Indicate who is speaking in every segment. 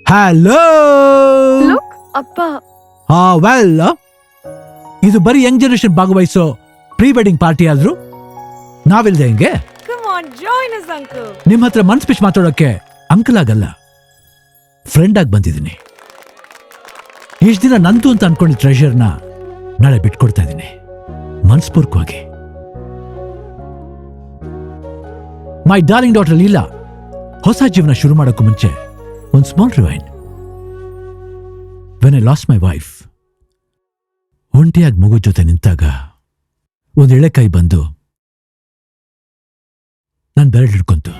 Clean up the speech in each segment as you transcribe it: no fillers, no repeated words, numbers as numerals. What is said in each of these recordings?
Speaker 1: Hello
Speaker 2: look ಅಪ್ಪ.
Speaker 1: Well, ಇದು ಬರೀ ಯಂಗ್ ಜನರೇಷನ್ ಭಾಗವಹಿಸೋ ಪ್ರೀ ವೆಡ್ಡಿಂಗ್ ಪಾರ್ಟಿ ಆದ್ರೂ ನಾವಿಲ್ದೆ ಹೆಂಗೆ?
Speaker 2: Come on, join us, uncle.
Speaker 1: ನಿಮ್ ಹತ್ರ ಮನ್ಸ್ ಪಿಚ್ ಮಾತಾಡೋಕೆ ಅಂಕಲ್ ಆಗಲ್ಲ, ಫ್ರೆಂಡ್ ಆಗಿ ಬಂದಿದ್ದೀನಿ. ಇಷ್ಟ ದಿನ ನಂದು ಅಂತ ಅನ್ಕೊಂಡಿದ್ದ ಟ್ರೆಷರ್ನ ನಾಳೆ ಬಿಟ್ಕೊಡ್ತಾ ಇದ್ದೀನಿ ಮನಸ್ಪೂರ್ವಕವಾಗಿ. ಮೈ ಡಾರ್ಲಿಂಗ್ ಡಾಟರ್ ಲೀಲಾ ಹೊಸ ಜೀವನ ಶುರು ಮಾಡೋಕ್ಕೂ ಮುಂಚೆ ಒಂದು small rewind. When I lost my wife, ಒಂಟಿಯಾಗಿ ಮಗು ಜೊತೆ ನಿಂತಾಗ ಒಂದು ಎಳೆಕಾಯಿ ಬಂದು ನಾನು ಬೆರಳು ಹಿಡ್ಕೊಂತು.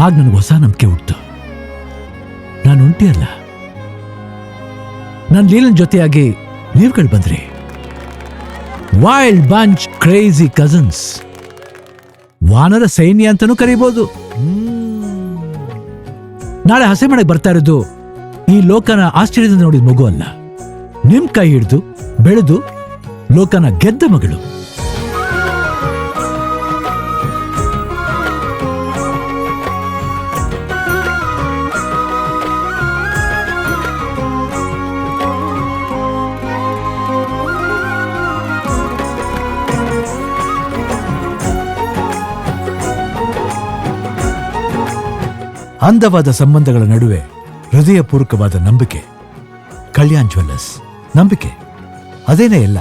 Speaker 1: ಆಗ ನನಗೆ ಹೊಸ ನಂಬಿಕೆ ಹುಟ್ಟಿತು. ನಾನು ಒಂಟಿ ಅಲ್ಲ, ನನ್ನ ಲೀಲನ್ ಜೊತೆಯಾಗಿ ನೀವುಗಳು ಬಂದ್ರಿ. ವೈಲ್ಡ್ ಬಂಚ್ ಕ್ರೇಜಿ ಕಸನ್ಸ್, ವಾನರ ಸೈನ್ಯ ಅಂತಾನೂ ಕರೀಬಹುದು. ನಾಳೆ ಹಸೆ ಮನೆಗೆ ಬರ್ತಾ ಇರೋದು ಈ ಲೋಕನ ಆಶ್ಚರ್ಯದಿಂದ ನೋಡಿದ ಮಗು ಅಲ್ಲ, ನಿಮ್ ಕೈ ಹಿಡಿದು ಬೆಳೆದು ಲೋಕನ ಗೆದ್ದ ಮಗಳು. ಅಂದವಾದ ಸಂಬಂಧಗಳ ನಡುವೆ ಹೃದಯಪೂರ್ವಕವಾದ ನಂಬಿಕೆ. ಕಲ್ಯಾಣ್ ಜ್ಯುವೆಲ್ಲರ್ಸ್, ನಂಬಿಕೆ ಅದೇನೇ ಎಲ್ಲ.